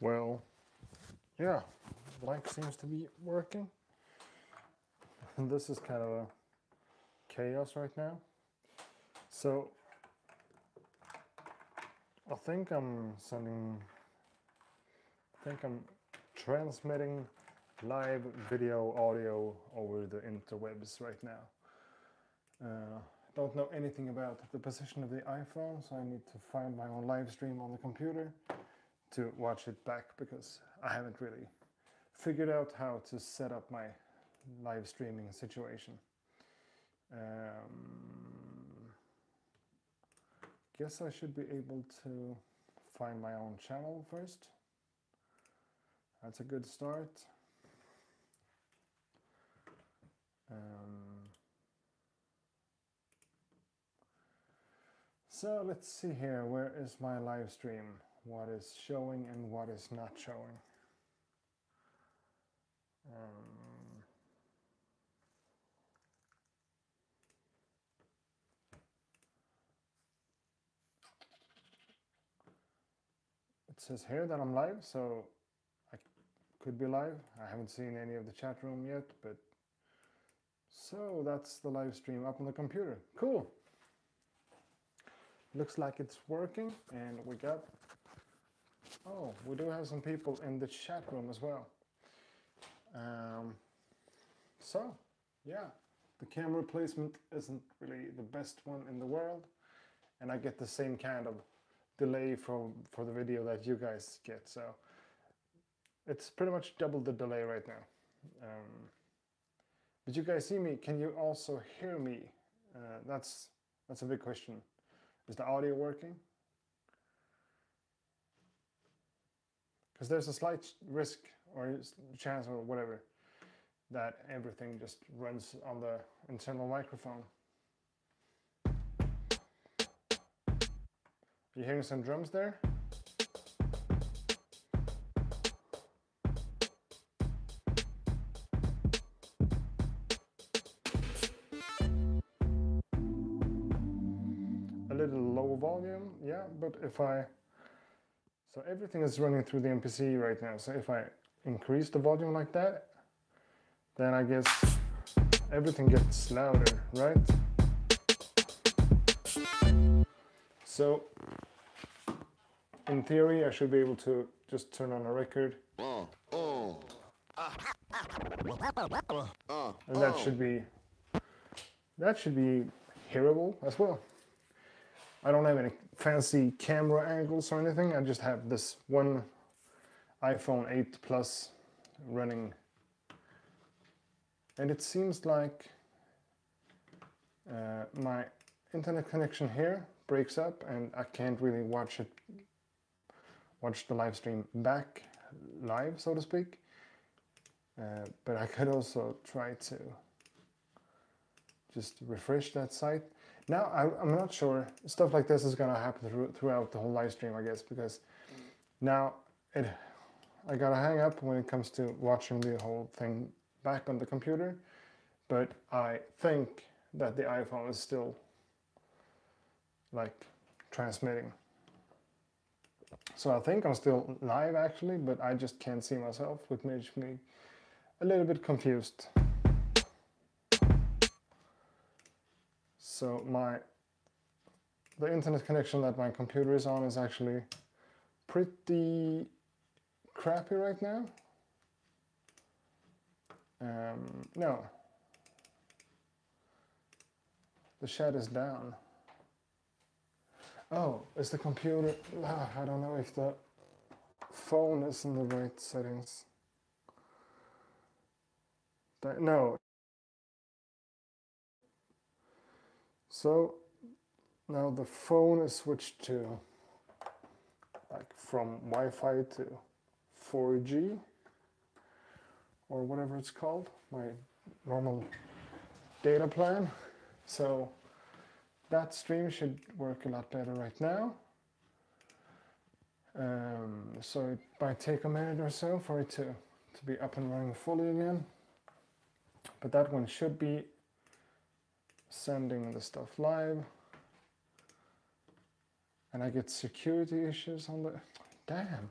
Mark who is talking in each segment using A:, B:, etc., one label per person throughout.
A: Well, yeah, mic seems to be working. This is kind of a chaos right now. So I think I'm transmitting live video audio over the interwebs right now. Don't know anything about the position of the iPhone, so I need to find my own live stream on the computer to watch it back, because I haven't really figured out how to set up my live streaming situation. Guess I should be able to find my own channel first. That's a good start. So let's see here, where is my live stream? What is showing and what is not showing? It says here that I'm live, so I could be live. I haven't seen any of the chat room yet, but so that's the live stream up on the computer. Cool. Looks like it's working, and we do have some people in the chat room as well. So yeah, the camera placement isn't really the best one in the world, and I get the same kind of delay for the video that you guys get, so it's pretty much double the delay right now. Did you guys see me? Can you also hear me? That's a big question. Is the audio working? Because there's a slight risk or chance or whatever that everything just runs on the internal microphone. You hearing some drums there? A little low volume, yeah, but so everything is running through the MPC right now, so if I increase the volume like that, then I guess everything gets louder, right? So in theory, I should be able to just turn on a record, and that should be hearable as well. I don't have any fancy camera angles or anything. I just have this one iPhone 8 Plus running, and it seems like my internet connection here breaks up, and I can't really watch the live stream back live, so to speak. But I could also try to just refresh that site. Now, I'm not sure. Stuff like this is going to happen throughout the whole live stream, I guess, because now I got to hang up when it comes to watching the whole thing back on the computer. But I think that the iPhone is still like transmitting. So I think I'm still live actually, but I just can't see myself, which makes me a little bit confused. So the internet connection that my computer is on is actually pretty crappy right now. No, the chat is down. Oh, is the computer? I don't know if the phone is in the right settings. No. So now the phone is switched to like from Wi-Fi to 4G or whatever it's called, my normal data plan. So that stream should work a lot better right now. So it might take a minute or so for it to be up and running fully again. But that one should be sending the stuff live. And I get security issues on the... Damn.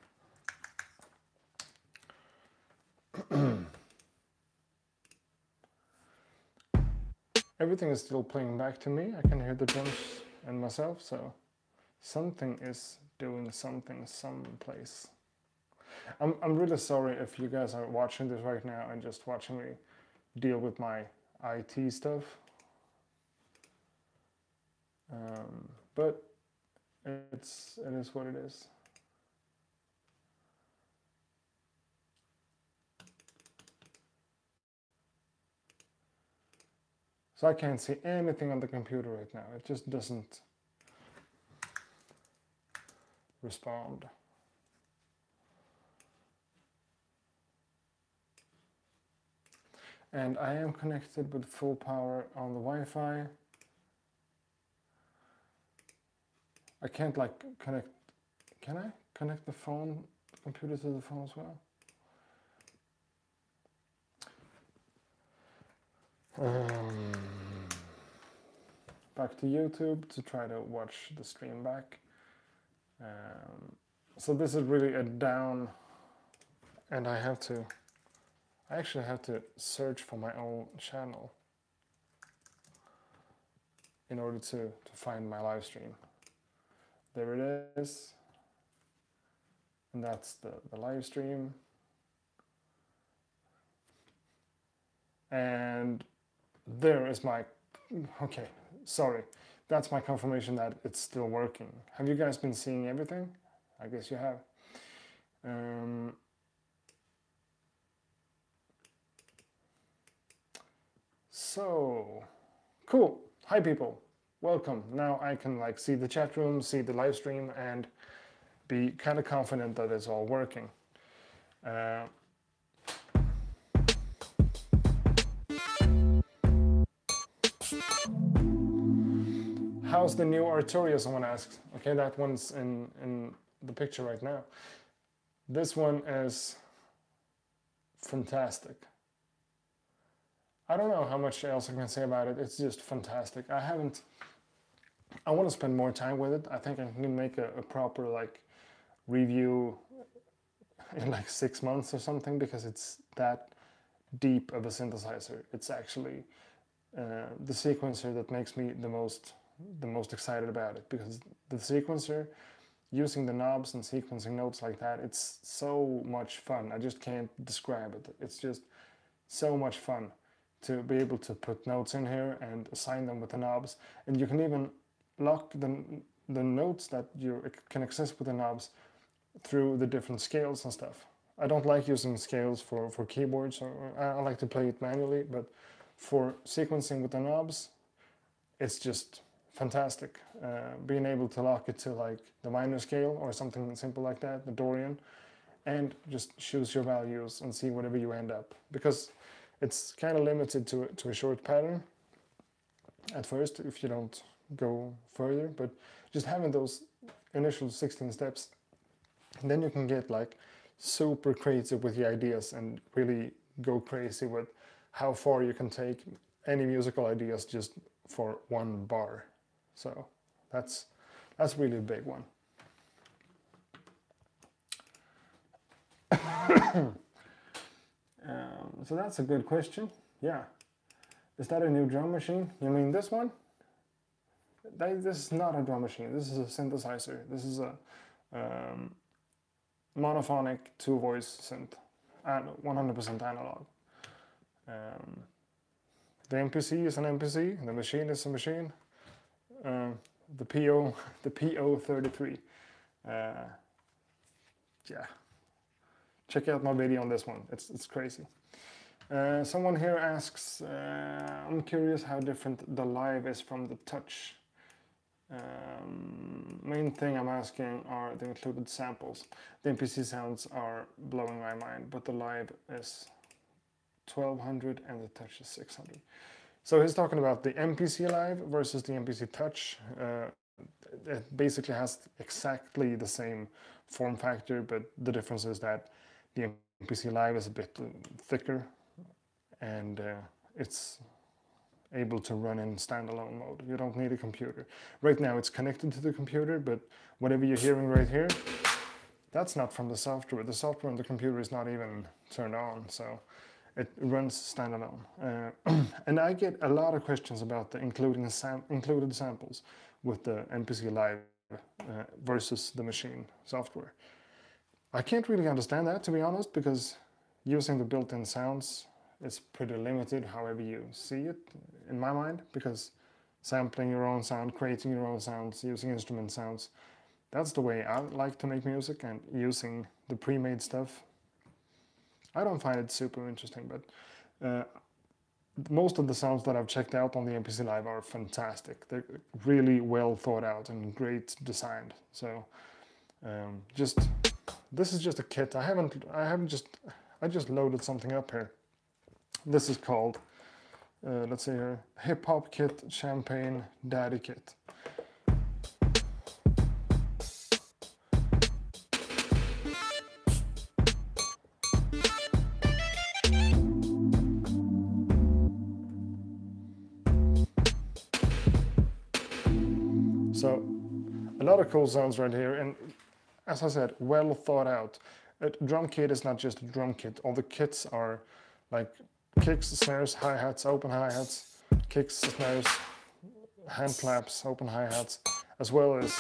A: everything is still playing back to me. I can hear the drums and myself, so something is doing something someplace. I'm really sorry if you guys are watching this right now and just watching me deal with my IT stuff. But it is what it is. So I can't see anything on the computer right now. It just doesn't respond. And I am connected with full power on the Wi-Fi. I can't like connect, can I connect the phone, the computer to the phone as well? Back to YouTube to try to watch the stream back. So this is really a down, and I actually have to search for my own channel in order to find my live stream. There it is, and that's the live stream. And there is my, okay, sorry. That's my confirmation that it's still working. Have you guys been seeing everything? I guess you have. So, cool. Hi people, welcome. Now I can like see the chat room, see the live stream, and be kind of confident that it's all working. How's the new Arturia, someone asks. Okay, that one's in the picture right now. This one is fantastic. I don't know how much else I can say about it. It's just fantastic. I want to spend more time with it. I think I can make a proper like review in like 6 months or something, because it's that deep of a synthesizer. It's actually the sequencer that makes me the most excited about it, because the sequencer, using the knobs and sequencing notes like that, it's so much fun. I just can't describe it. It's just so much fun to be able to put notes in here and assign them with the knobs, and you can even lock the notes that you can access with the knobs through the different scales and stuff. I don't like using scales for keyboards, or I like to play it manually, but for sequencing with the knobs, it's just fantastic. Being able to lock it to like the minor scale or something simple like that, the Dorian, and just choose your values and see whatever you end up. Because it's kind of limited to a short pattern at first if you don't go further, but just having those initial 16 steps, and then you can get like super creative with the ideas and really go crazy with how far you can take any musical ideas just for one bar. So that's really a big one. So that's a good question. Yeah. Is that a new drum machine? You mean this one? This is not a drum machine. This is a synthesizer. This is a monophonic 2-voice synth, 100% analog. The MPC is an MPC. The machine is a machine. The PO33. Yeah. Check out my video on this one. It's crazy. Someone here asks, I'm curious how different the live is from the touch. Main thing I'm asking are the included samples. The MPC sounds are blowing my mind, but the live is 1200 and the touch is 600. So he's talking about the MPC live versus the MPC touch. It basically has exactly the same form factor, but the difference is that the MPC live is a bit thicker, and it's able to run in standalone mode. You don't need a computer. Right now it's connected to the computer, but whatever you're hearing right here, that's not from the software. The software on the computer is not even turned on, so It runs standalone. And I get a lot of questions about the included samples with the MPC Live versus the machine software. I can't really understand that, to be honest, because using the built-in sounds is pretty limited however you see it, in my mind, because sampling your own sound, creating your own sounds, using instrument sounds, that's the way I like to make music, and using the pre-made stuff, I don't find it super interesting, but most of the sounds that I've checked out on the MPC Live are fantastic. They're really well thought out and great designed. So this is just a kit. I just loaded something up here. This is called, let's see here, Hip Hop Kit Champagne Daddy Kit. So a lot of cool sounds right here, and as I said, well thought out. A drum kit is not just a drum kit. All the kits are like kicks, snares, hi-hats, open hi-hats, kicks, snares, hand claps, open hi-hats, as well as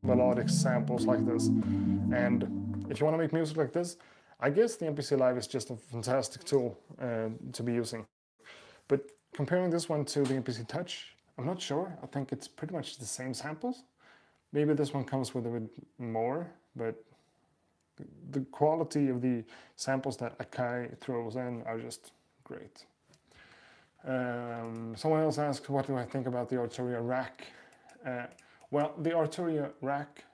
A: melodic samples like this. And if you want to make music like this, I guess the MPC Live is just a fantastic tool to be using. But comparing this one to the MPC Touch, I'm not sure. I think it's pretty much the same samples. Maybe this one comes with a bit more, but the quality of the samples that Akai throws in are just great. Someone else asked, what do I think about the Arturia rack? Well, the Arturia rack,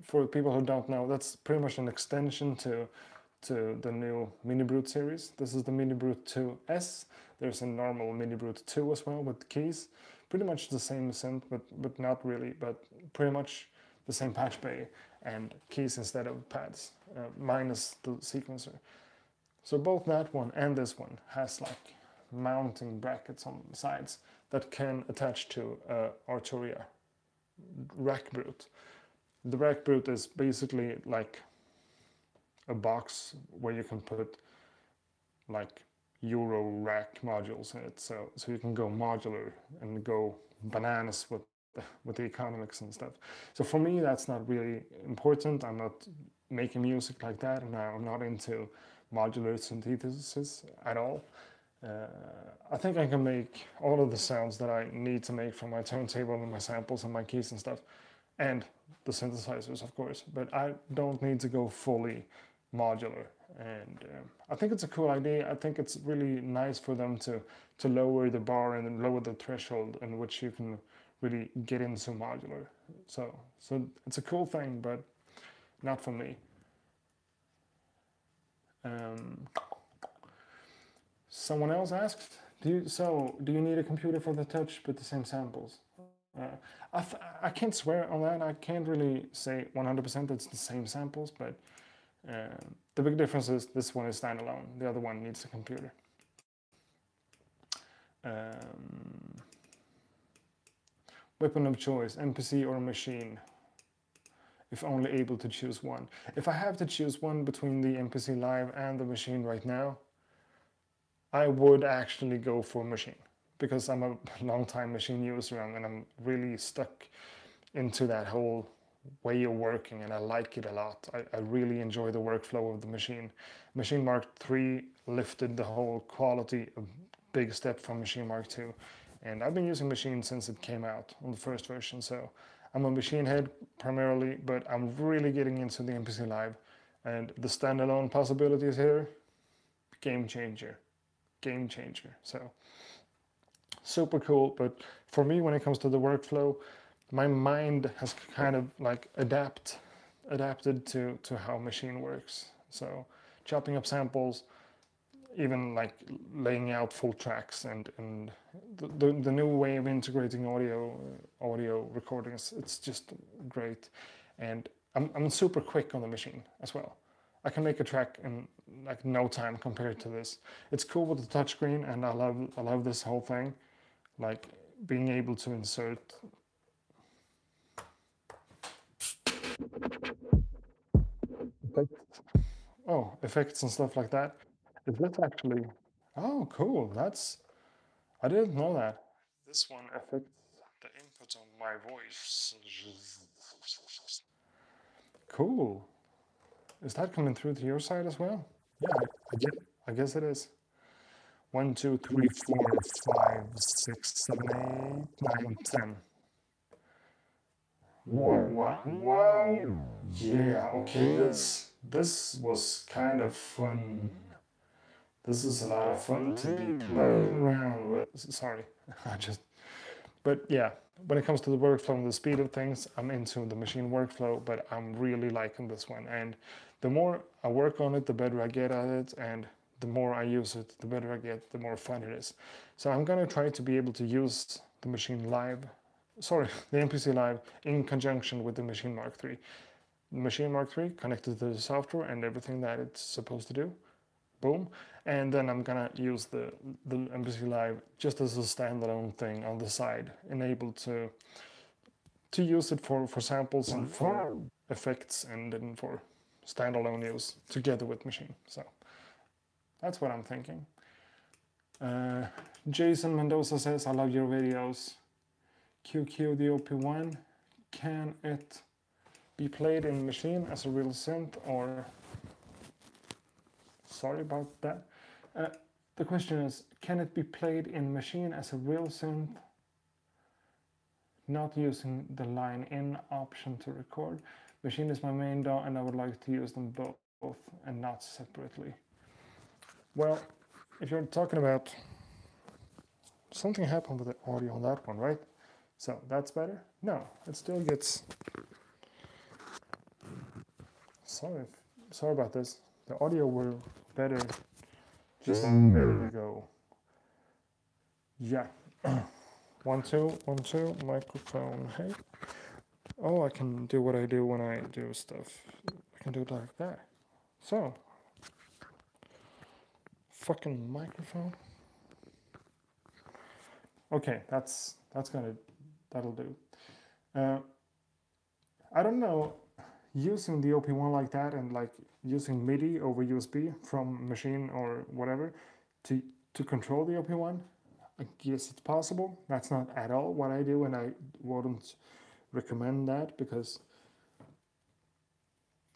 A: for people who don't know, that's pretty much an extension to the new Mini Brute series. This is the Mini Brute 2S. There's a normal Mini Brute 2 as well with keys. Pretty much the same synth, but not really, but pretty much the same patch bay and keys instead of pads, minus the sequencer. So both that one and this one has like mounting brackets on the sides that can attach to Arturia Rack Brute. The Rack Brute is basically like a box where you can put like Euro rack modules in it, so you can go modular and go bananas with the economics and stuff. So for me, that's not really important. I'm not making music like that, and I'm not into modular synthesis at all. I think I can make all of the sounds that I need to make from my turntable and my samples and my keys and stuff, and the synthesizers, of course, but I don't need to go fully modular. And I think it's a cool idea. I think it's really nice for them to lower the bar and lower the threshold in which you can really get into modular. So it's a cool thing, but not for me. Someone else asked, do you need a computer for the Touch with the same samples? I can't swear on that. I can't really say 100% it's the same samples, but the big difference is this one is standalone. The other one needs a computer. Weapon of choice, MPC or machine, if only able to choose one. If I have to choose one between the MPC Live and the machine right now, I would actually go for machine, because I'm a long-time machine user and I'm really stuck into that whole way of working, and I like it a lot. I really enjoy the workflow of the machine. Machine Mark III lifted the whole quality a big step from Machine Mark II, and I've been using Machine since it came out on the first version, so I'm a machine head primarily, but I'm really getting into the MPC Live, and the standalone possibilities here, game changer. So super cool. But for me, when it comes to the workflow, my mind has kind of like adapted to how machine works. So chopping up samples, even like laying out full tracks, and the new way of integrating audio recordings, it's just great. And I'm super quick on the machine as well. I can make a track in like no time compared to this. It's cool with the touchscreen, and I love this whole thing, like being able to insert effects. Oh, effects and stuff like that. Is this actually? Oh, cool. That's I didn't know that. This one affects the input on my voice. Cool. Is that coming through to your side as well? Yeah, I guess it is. 1, 2, 3, 4, 5, 6, 7, 8, 9, 10. Wow, wow, wow. Yeah, okay, this was kind of fun. This is a lot of fun to be playing around with. Sorry, I just. But yeah, when it comes to the workflow and the speed of things, I'm into the machine workflow, but I'm really liking this one. And the more I work on it, the better I get at it, and the more I use it, the better I get, the more fun it is. So I'm gonna try to be able to use the machine live, sorry, the MPC live in conjunction with the machine Mark III. The machine Mark III connected to the software and everything that it's supposed to do. Boom. And then I'm gonna use the MPC Live just as a standalone thing on the side, enabled to use it for samples and for effects and then for standalone use together with machine. So that's what I'm thinking. Jason Mendoza says, I love your videos. QQ the OP1, can it be played in machine as a real synth or... Sorry about that. The question is, can it be played in machine as a real synth, not using the line in option to record? Machine is my main DAW and I would like to use them both and not separately. Well, if you're talking about... Something happened with the audio on that one, right? So that's better? No, it still gets... Sorry about this. The audio were better. Just there we go. Yeah. 1, 2, 1, 2, microphone. Hey. Oh, I can do what I do when I do stuff. I can do it like that. So, fucking microphone. Okay, that'll do. I don't know, using the OP1 like that and like using MIDI over USB from machine or whatever to control the OP1, I guess it's possible. That's not at all what I do, and I wouldn't recommend that because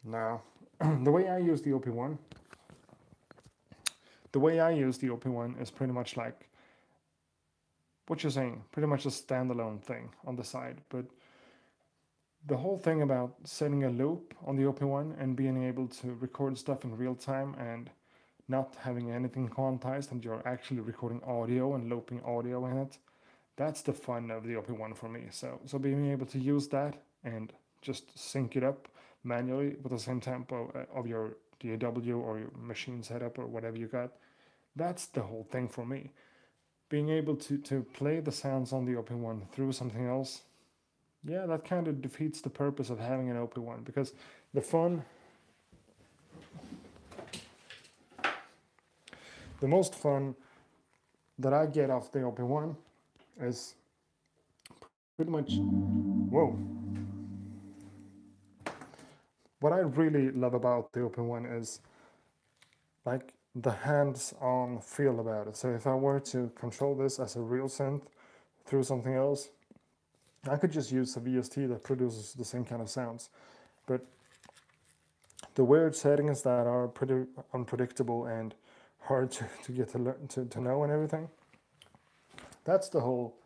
A: no. The way I use the OP1 is pretty much like what you're saying, pretty much a standalone thing on the side. But the whole thing about setting a loop on the OP1 and being able to record stuff in real time and not having anything quantized and you're actually recording audio and looping audio in it, that's the fun of the OP1 for me. So being able to use that and just sync it up manually with the same tempo of your DAW or your machine setup or whatever you got, that's the whole thing for me. Being able to play the sounds on the OP1 through something else, yeah, that kind of defeats the purpose of having an OP1, because the most fun that I get off the OP1 is pretty much, whoa. What I really love about the OP1 is like the hands-on feel about it. So if I were to control this as a real synth through something else, I could just use a VST that produces the same kind of sounds. But the weird settings that are pretty unpredictable and hard to get to learn to know and everything, that's the whole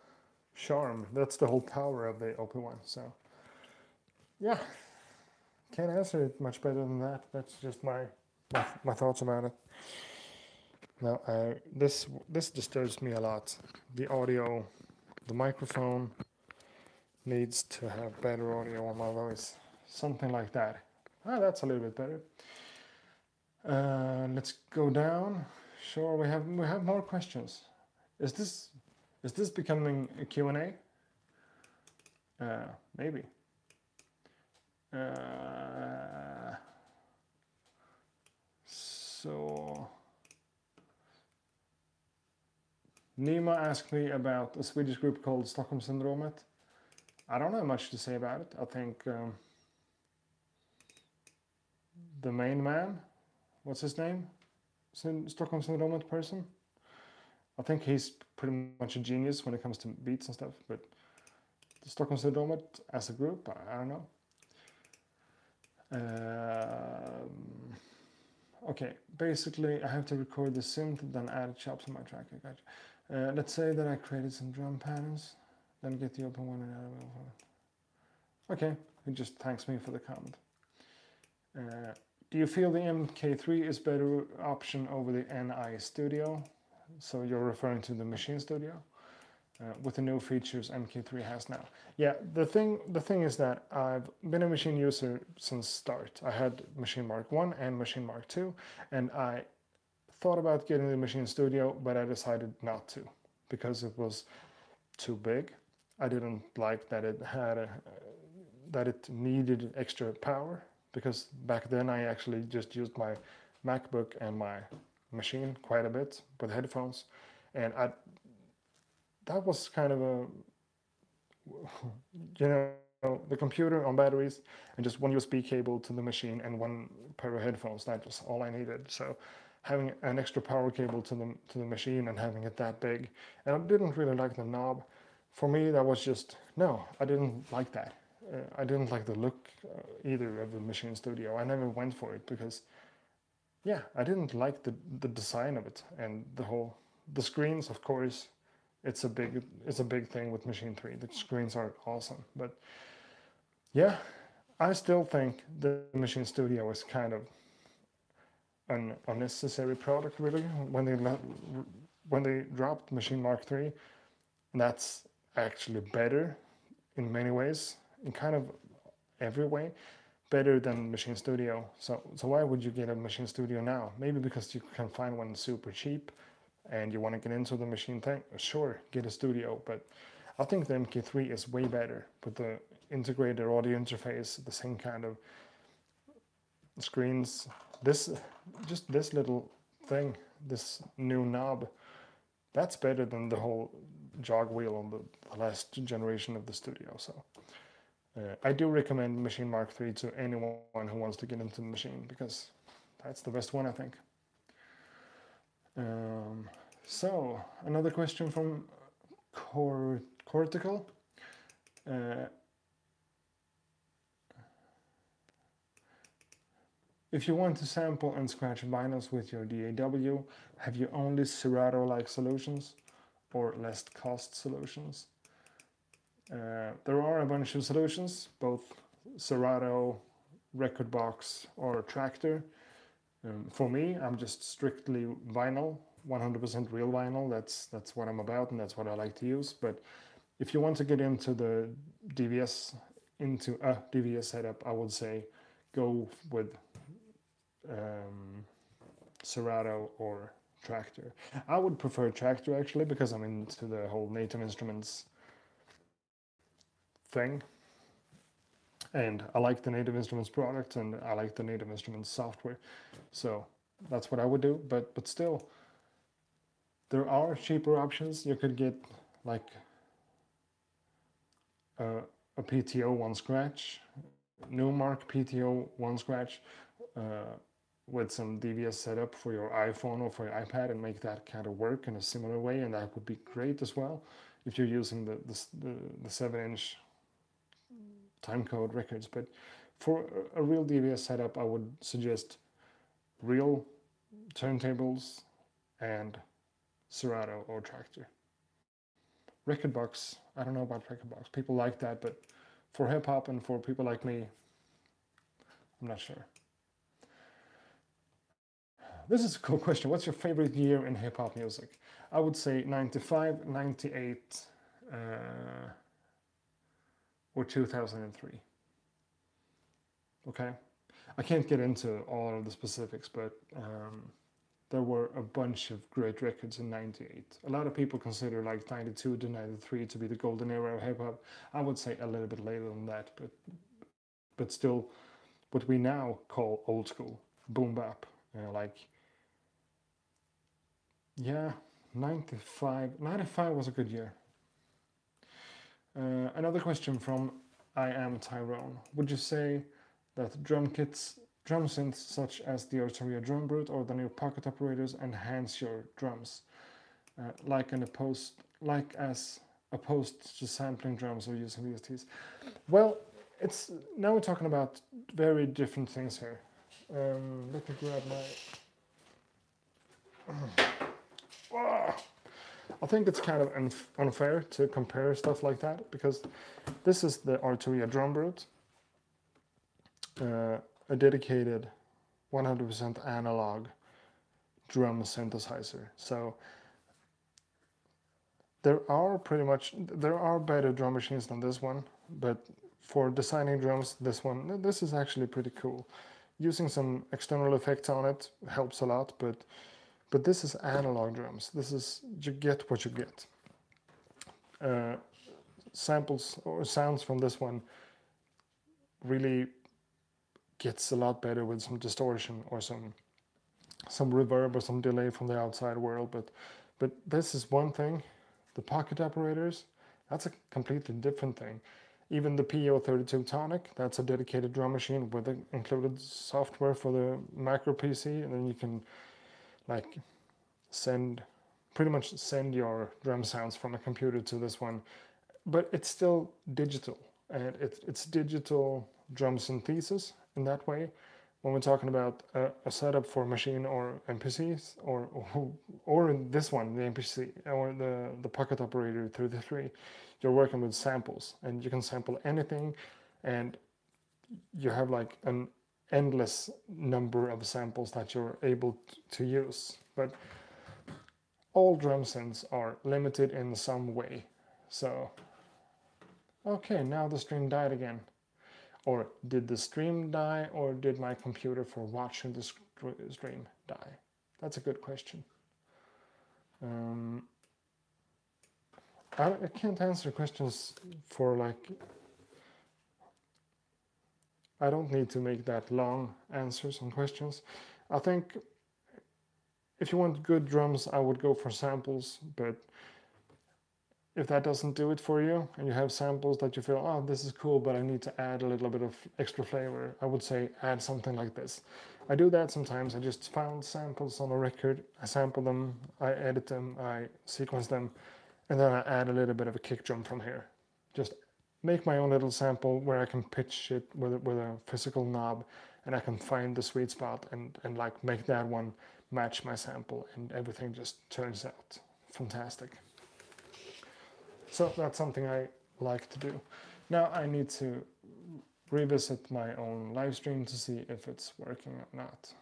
A: charm, that's the whole power of the OP1. So yeah, can't answer it much better than that. That's just my thoughts about it. Now this disturbs me a lot. The audio, the microphone needs to have better audio on my voice, something like that. That's a little bit better. Let's go down. Sure, we have more questions. Is this becoming a Q&A? Maybe. So Nima asked me about a Swedish group called Stockholm Syndromet. I don't have much to say about it. I think the main man. What's his name? Stockholm Syndromet person. I think he's pretty much a genius when it comes to beats and stuff. But the Stockholm Syndromet as a group, I don't know. Okay, basically I have to record the synth, then add chops on my track. I got you. Let's say that I created some drum patterns, then get the open one and add it. Okay, he just thanks me for the comment. Do you feel the MK3 is better option over the NI Studio? So you're referring to the Machine Studio with the new features MK3 has now. Yeah, the thing is that I've been a Machine user since start. I had Machine Mark 1 and Machine Mark 2, and I thought about getting the Machine Studio, but I decided not to because it was too big. I didn't like that it had that it needed extra power, because back then I actually just used my MacBook and my machine quite a bit with headphones, and that was kind of a, you know, the computer on batteries and just one USB cable to the machine and one pair of headphones. That was all I needed. So having an extra power cable to the machine and having it that big, and I didn't really like the knob. For me, that was just no. I didn't like that. I didn't like the look either of the Machine Studio. I never went for it because, yeah, I didn't like the design of it and the screens. Of course, it's a big thing with Machine 3. The screens are awesome, but yeah, I still think the Machine Studio is kind of an unnecessary product, really. When they dropped Machine Mark 3, that's actually better in many ways, in kind of every way, better than Machine Studio. So why would you get a Machine Studio now? Maybe because you can find one super cheap and you want to get into the machine thing. Sure, get a studio, but I think the MK3 is way better with the integrated audio interface, the same kind of screens. This little thing, this new knob, that's better than the whole jog wheel on the last generation of the Studio. So I do recommend Machine Mark 3 to anyone who wants to get into the machine, because that's the best one, I think. So another question from Cortical. If you want to sample and scratch vinyls with your DAW, have you only Serato-like solutions or less cost solutions? There are a bunch of solutions, both Serato, Rekordbox, or Traktor. For me, I'm just strictly vinyl, 100% real vinyl. That's what I'm about, and that's what I like to use. But if you want to get into a DVS setup, I would say go with Serato or Traktor. I would prefer Traktor actually, because I'm into the whole Native Instruments thing, and I like the Native Instruments product, and I like the Native Instruments software, so that's what I would do. But still, there are cheaper options. You could get like a PTO one scratch, Newmark PTO one scratch, with some DVS setup for your iPhone or for your iPad, and make that kind of work in a similar way, and that would be great as well if you're using the 7-inch timecode records. But for a real DVS setup, I would suggest real turntables and Serato or Traktor. Rekordbox, I don't know about Rekordbox. People like that, but for hip hop and for people like me, I'm not sure. This is a cool question. What's your favorite year in hip hop music? I would say 95, 98, or 2003. Okay? I can't get into all of the specifics, but there were a bunch of great records in 98. A lot of people consider like 92 to 93 to be the golden era of hip hop. I would say a little bit later than that, but still what we now call old school, boom bap. Like, yeah, 95 was a good year. Another question from I Am Tyrone. Would you say that drum drum synths such as the Arturia drum brute or the new pocket operators enhance your drums, as opposed to sampling drums or using VSTs. Well, it's now we're talking about very different things here. Let me grab my. I think it's kind of unfair to compare stuff like that, because this is the Arturia drum brute, a dedicated 100% analog drum synthesizer. So there are better drum machines than this one, but for designing drums, this is actually pretty cool. Using some external effects on it helps a lot, but this is analog drums. This is, you get what you get. Samples or sounds from this one really gets a lot better with some distortion or some reverb or some delay from the outside world. But this is one thing. The pocket operators, that's a completely different thing. Even the PO32 Tonic, that's a dedicated drum machine with included software for the macro PC, and then you can like pretty much send your drum sounds from a computer to this one, but it's still digital, and it's digital drum synthesis in that way. When we're talking about a setup for machine or MPCs, or in this one, the MPC or the pocket operator 33, you're working with samples, and you can sample anything, and you have like an endless number of samples that you're able to use. But all drum synths are limited in some way. So, okay, now the stream died again. Or did the stream die, or did my computer for watching the stream die? That's a good question. I can't answer questions for like, I don't need to make that long answers on questions. I think if you want good drums, I would go for samples, but if that doesn't do it for you, and you have samples that you feel, oh, this is cool, but I need to add a little bit of extra flavor, I would say add something like this. I do that sometimes. I just found samples on a record, I sample them, I edit them, I sequence them, and then I add a little bit of a kick drum from here. Just make my own little sample where I can pitch it with a physical knob, and I can find the sweet spot and like make that one match my sample, and everything just turns out fantastic. So that's something I like to do. Now I need to revisit my own live stream to see if it's working or not.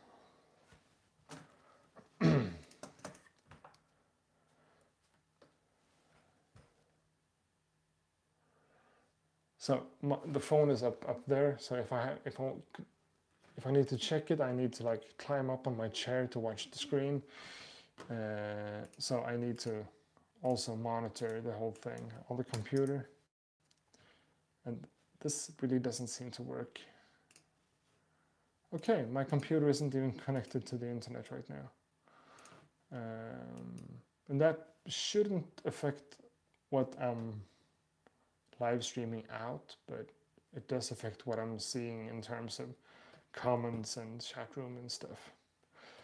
A: So the phone is up there. So if I need to check it, I need to like climb up on my chair to watch the screen. So I need to also monitor the whole thing on the computer, and this really doesn't seem to work. Okay, my computer isn't even connected to the internet right now, and that shouldn't affect what I'm live streaming out, but it does affect what I'm seeing in terms of comments and chat room and stuff.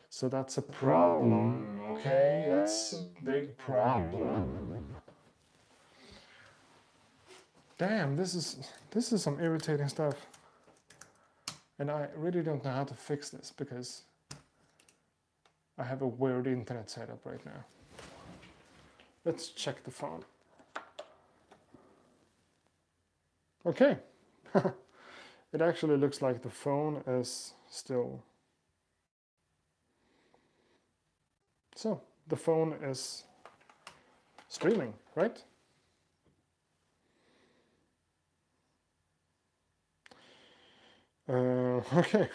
A: So that's a problem. Okay, that's a big problem. Damn, this is some irritating stuff. And I really don't know how to fix this, because I have a weird internet setup right now. Let's check the phone. Okay. It actually looks like the phone is still. So the phone is streaming, right? Okay,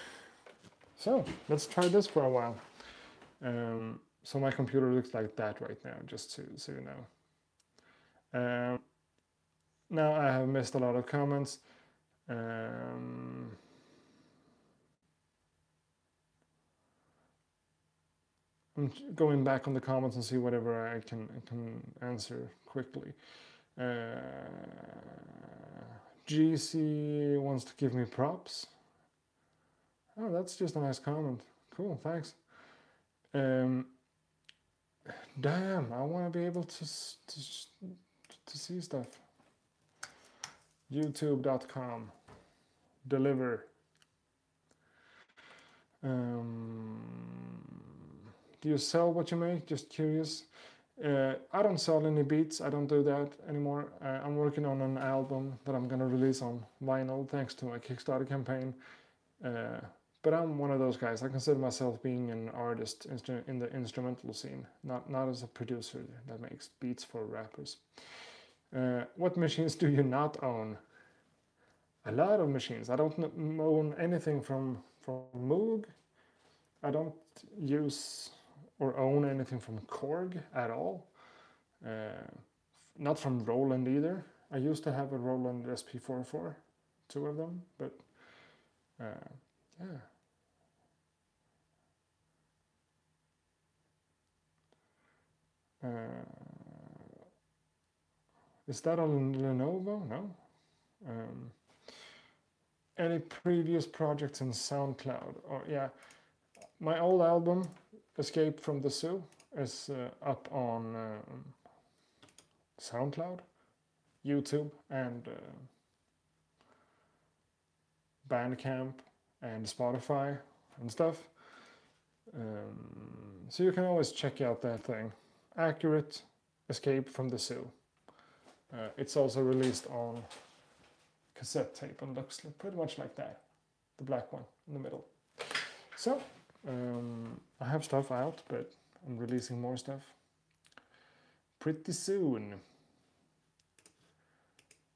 A: so let's try this for a while. So my computer looks like that right now, just so you know. Now I have missed a lot of comments. I'm going back on the comments and see whatever I can answer quickly. GC wants to give me props. Oh, that's just a nice comment. Cool, thanks. Um, damn, I want to be able to see stuff. YouTube.com. Deliver. Do you sell what you make? Just curious. I don't sell any beats. I don't do that anymore. I'm working on an album that I'm gonna release on vinyl thanks to my Kickstarter campaign. But I'm one of those guys. I consider myself being an artist in the instrumental scene, not as a producer that makes beats for rappers. What machines do you not own? A lot of machines. I don't own anything from Moog. I don't use or own anything from Korg at all. Not from Roland either. I used to have a Roland SP44, two of them, but yeah. Is that on Lenovo? No. Any previous projects in SoundCloud? Or yeah, my old album, Escape from the Zoo, is up on SoundCloud, YouTube, and Bandcamp, and Spotify and stuff. So you can always check out that thing. Accurate Escape from the Zoo. It's also released on cassette tape and looks pretty much like that. The black one in the middle. So, I have stuff out, but I'm releasing more stuff pretty soon.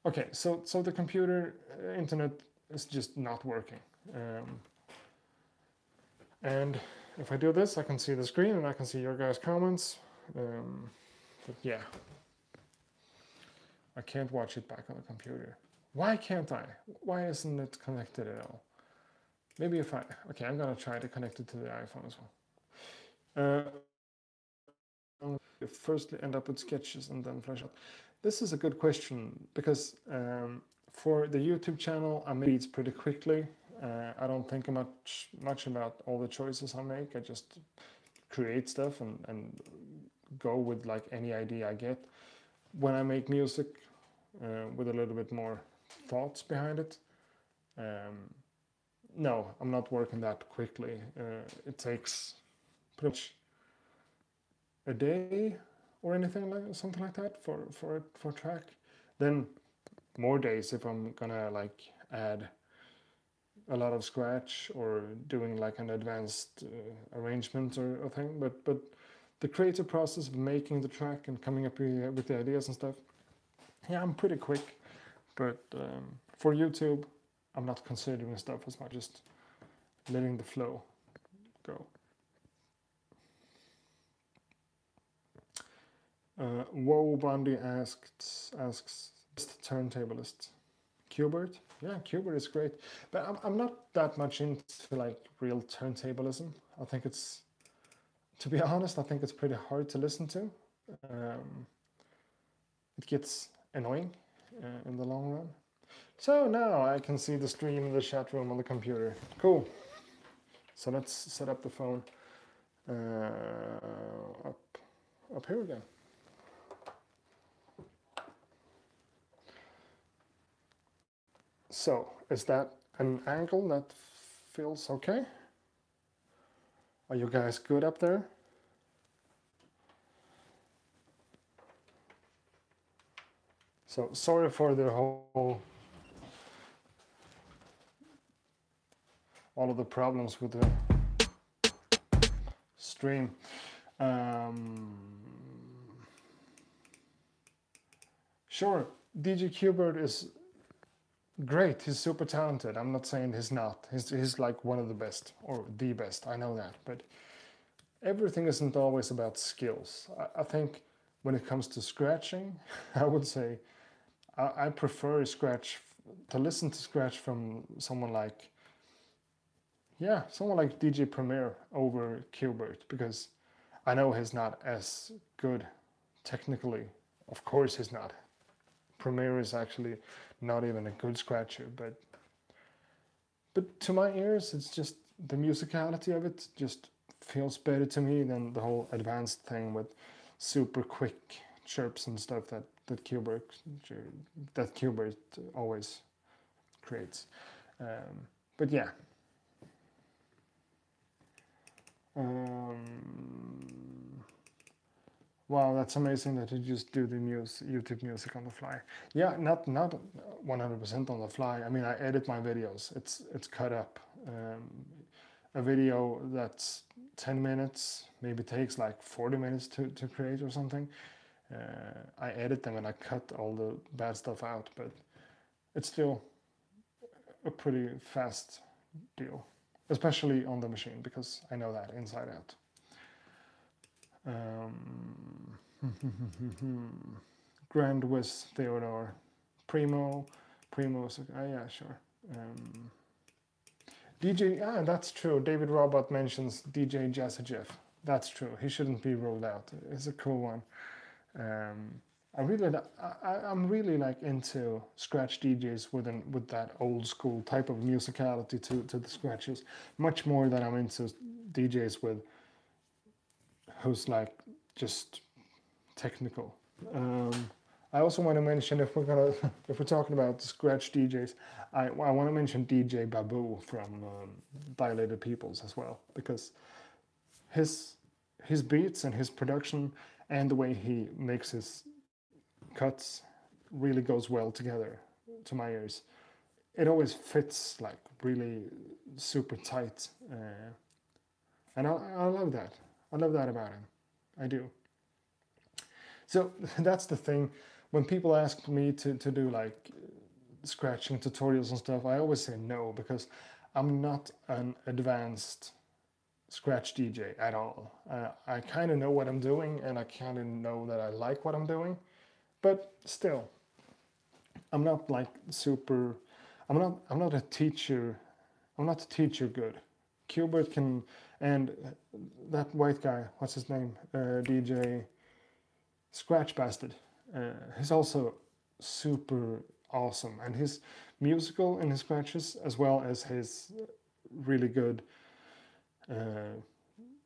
A: Okay, so the computer internet is just not working. And if I do this, I can see the screen and I can see your guys' comments. But yeah, I can't watch it back on the computer. Why can't I? Why isn't it connected at all? Maybe if I... Okay, I'm gonna try to connect it to the iPhone as well. Firstly end up with sketches and then flash out. This is a good question because for the YouTube channel, I make beats pretty quickly. I don't think much about all the choices I make. I just create stuff and go with like any idea I get. When I make music with a little bit more thoughts behind it, no, I'm not working that quickly. It takes pretty much a day or anything like something like that for a track. Then more days if I'm gonna like add a lot of scratch or doing like an advanced arrangement or thing. But the creative process of making the track and coming up with the ideas and stuff, yeah, I'm pretty quick. But for YouTube, I'm not considering stuff as much, just letting the flow go. Woe Bundy asks best turntablist. Qbert? Yeah, Qbert is great, but I'm not that much into like real turntablism. I think it's, to be honest, I think it's pretty hard to listen to. It gets annoying in the long run. So now I can see the stream in the chat room on the computer. Cool. So let's set up the phone up here again. So, is that an angle that feels okay? Are you guys good up there? So, sorry for the all of the problems with the stream. Sure, DJ Qbert is great. He's super talented. I'm not saying he's not. He's like one of the best, or the best. I know that. But everything isn't always about skills. I think when it comes to scratching, I would say I prefer scratch, to listen to scratch from someone like, yeah, someone like DJ Premier over Qbert, because I know he's not as good technically. Of course he's not. Premier is actually not even a good scratcher, but to my ears, it's just, the musicality of it just feels better to me than the whole advanced thing with super quick chirps and stuff that Qbert always creates. But yeah. Wow, that's amazing that you just do the YouTube music on the fly. Yeah, not 100% on the fly. I mean, I edit my videos. It's cut up. A video that's 10 minutes maybe takes like 40 minutes to create or something. I edit them and I cut all the bad stuff out, but it's still a pretty fast deal, especially on the machine, because I know that inside out. Grand Wiz Theodore, Primo's, yeah, sure. DJ, that's true. David Robot mentions DJ Jazzy. That's true. He shouldn't be ruled out. It's a cool one. I'm really like into scratch DJs with that old school type of musicality to the scratches, much more than I'm into DJs who's like just technical. I also want to mention, if we're talking about scratch DJs, I want to mention DJ Babu from Dilated Peoples as well, because his beats and his production and the way he makes his cuts really goes well together to my ears. It always fits like really super tight, and I love that. I love that about him. I do. So that's the thing. When people ask me to do like scratching tutorials and stuff, I always say no, because I'm not an advanced scratch DJ at all. I kind of know what I'm doing, and I kind of know that I like what I'm doing, but still, I'm not like super. I'm not a teacher. I'm not a teacher good. Qbert can, and that white guy, what's his name? DJ Scratch Bastard. He's also super awesome, and his musical in his scratches, as well as his really good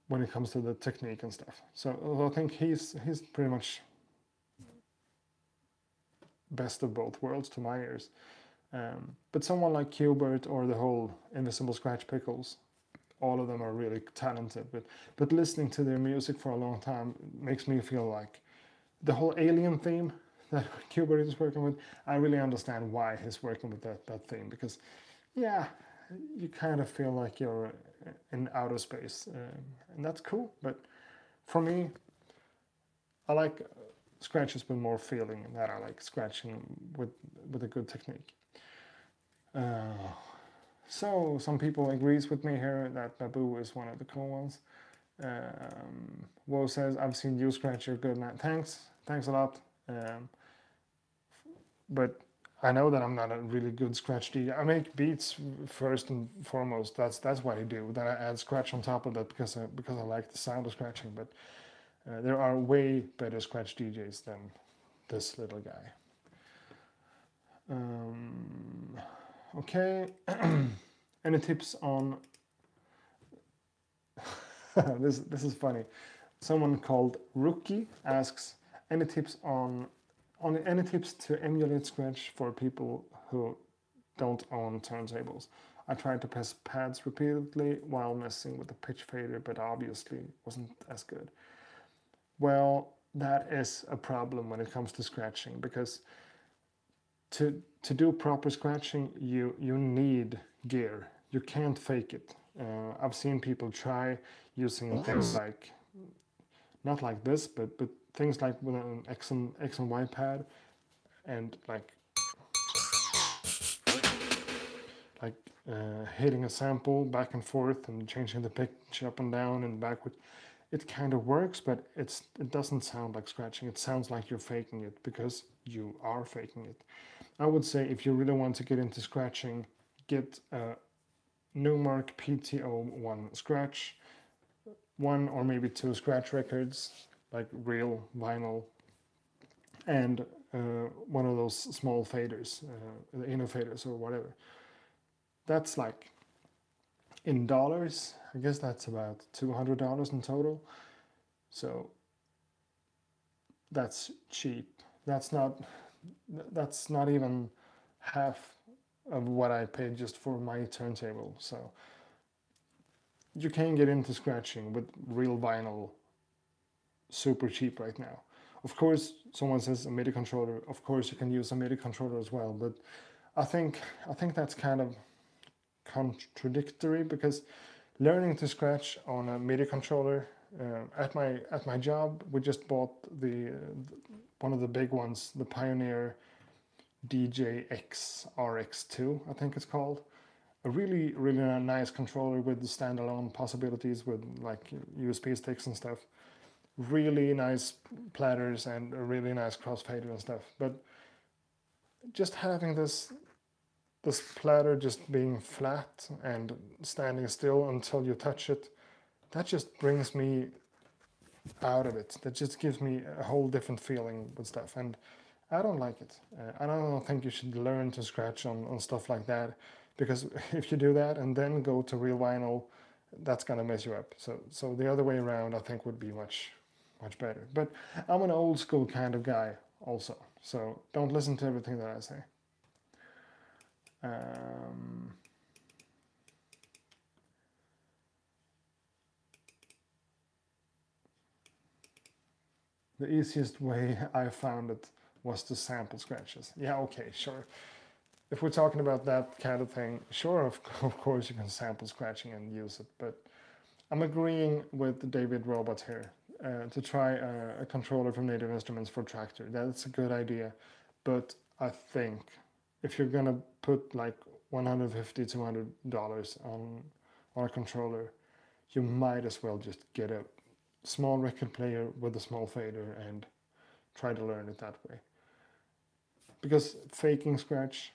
A: when it comes to the technique and stuff. So I think he's pretty much best of both worlds to my ears. But someone like Qbert or the whole Invisible Scratch Pickles, all of them are really talented. But listening to their music for a long time makes me feel like the whole alien theme that Qbert is working with, I really understand why he's working with that theme, because yeah, you kind of feel like you're in outer space, and that's cool. But for me, I like scratches with more feeling, and that I like scratching with a good technique. So some people agrees with me here that Babu is one of the cool ones. Wo says, I've seen you scratch, you're good, man. Thanks a lot. But I know that I'm not a really good scratch DJ. I make beats first and foremost. That's what I do. Then I add scratch on top of that because I like the sound of scratching. But there are way better scratch DJs than this little guy. Okay. Any tips on? This is funny. Someone called Rookie asks, any tips any tips to emulate scratch for people who don't own turntables? I tried to press pads repeatedly while messing with the pitch fader, but obviously wasn't as good. Well, that is a problem when it comes to scratching, because to do proper scratching, you need gear. You can't fake it. I've seen people try using things like, not like this, but things like with an X and Y pad, and like hitting a sample back and forth and changing the pitch up and down and backward. It kind of works, but it doesn't sound like scratching. It sounds like you're faking it, because you are faking it. I would say if you really want to get into scratching, get a Numark PTO1 scratch, 1 or maybe 2 scratch records, like real vinyl, and one of those small faders, the inner faders or whatever. That's like In dollars, I guess that's about $200 in total. So that's cheap. That's not even half of what I paid just for my turntable. So you can get into scratching with real vinyl super cheap right now. Of course, someone says a MIDI controller. Of course, you can use a MIDI controller as well. But I think that's kind of contradictory, because learning to scratch on a MIDI controller, at my job, we just bought the one of the big ones, the Pioneer DJX RX2, I think it's called. A really nice controller with the standalone possibilities with like USB sticks and stuff. Really nice platters and a really nice crossfader and stuff. But just having this platter just being flat and standing still until you touch it, that just brings me out of it. That just gives me a whole different feeling with stuff, and I don't like it. I don't think you should learn to scratch on stuff like that, because if you do that and then go to real vinyl, that's gonna mess you up. So the other way around, I think, would be much better. But I'm an old school kind of guy also, so don't listen to everything that I say. The easiest way I found it was to sample scratches. Yeah, okay, sure. If we're talking about that kind of thing, sure, of course you can sample scratching and use it, but I'm agreeing with David Robot here to try a controller from Native Instruments for Traktor. That's a good idea, but I think if you're gonna put like $150, $200 on a controller, you might as well just get a small record player with a small fader and try to learn it that way. Because faking scratch,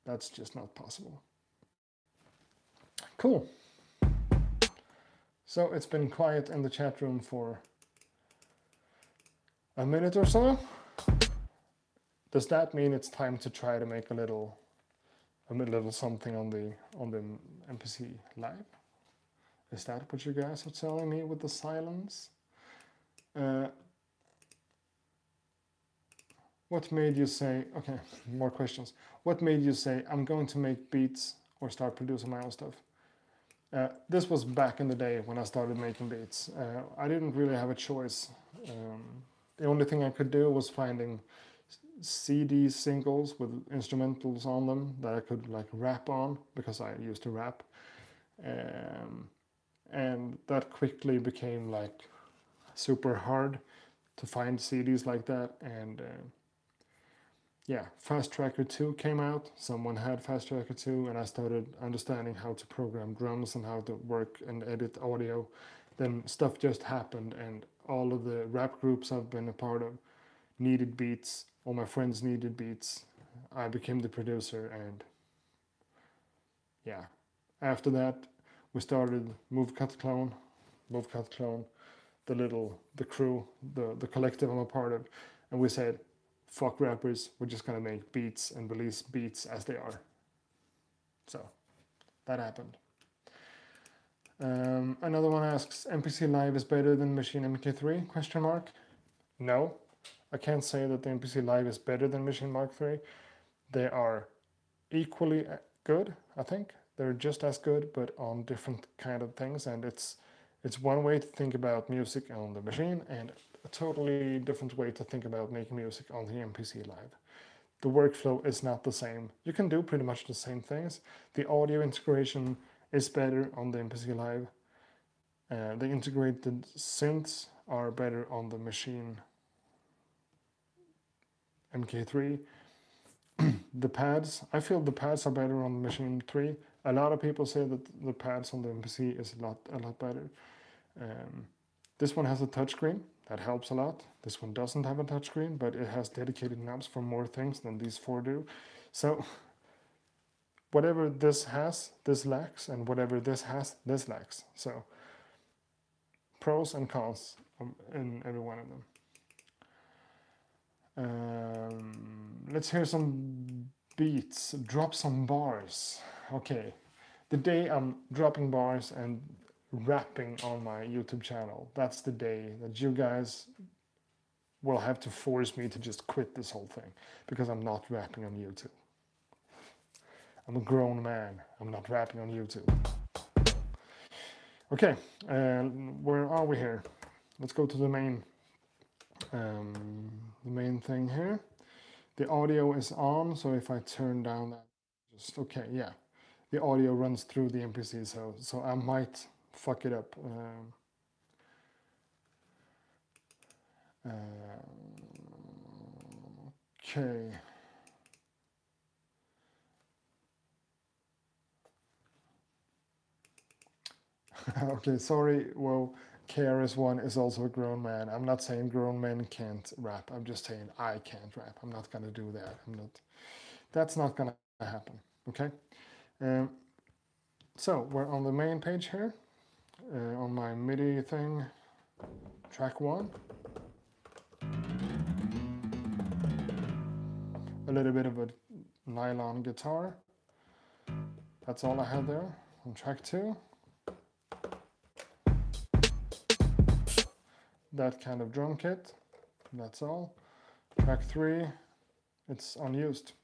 A: that's just not possible. Cool. So it's been quiet in the chat room for a minute or so. Does that mean it's time to try to make a little something on the MPC Live? Is that what you guys are telling me with the silence? What made you say, okay, more questions. What made you say, I'm going to make beats or start producing my own stuff? This was back in the day when I started making beats. I didn't really have a choice. The only thing I could do was finding CD singles with instrumentals on them that I could like rap on, because I used to rap. And that quickly became like super hard to find CDs like that. And yeah, Fast Tracker 2 came out. Someone had Fast Tracker 2, and I started understanding how to program drums and how to work and edit audio. Then stuff just happened, and all of the rap groups I've been a part of needed beats. All my friends needed beats. I became the producer, and yeah. After that, we started Move Cut Clone, the crew, the collective I'm a part of, and we said, fuck rappers, we're just gonna make beats and release beats as they are. So that happened. Another one asks, MPC Live is better than Machine MK3? Question mark. No, I can't say that the MPC Live is better than Machine Mark III. They are equally good, I think. They're just as good, but on different kind of things. And it's one way to think about music on the machine, and a totally different way to think about making music on the MPC Live. The workflow is not the same. You can do pretty much the same things. The audio integration is better on the MPC Live. The integrated synths are better on the machine MK3. The pads, I feel the pads are better on the Machine 3. A lot of people say that the pads on the MPC is a lot better. This one has a touchscreen, that helps a lot. This one doesn't have a touchscreen, but it has dedicated knobs for more things than these four do. So whatever this has, this lacks, and whatever this has, this lacks. So pros and cons in every one of them. Let's hear some beats, drop some bars. Okay, the day I'm dropping bars and rapping on my YouTube channel, that's the day that you guys will have to force me to just quit this whole thing, because I'm not rapping on YouTube. I'm a grown man. I'm not rapping on YouTube. Okay, where are we here? Let's go to the main thing here. The audio is on, so if I turn down that, just okay, yeah. The audio runs through the MPC, so I might fuck it up. Okay. Okay, sorry. Well, KRS-One is also a grown man. I'm not saying grown men can't rap. I'm just saying I can't rap. I'm not gonna do that. That's not gonna happen. Okay. So we're on the main page here. On my MIDI thing, track 1. A little bit of a nylon guitar. That's all I had there. On track 2, that kind of drum kit. That's all. Track 3, it's unused.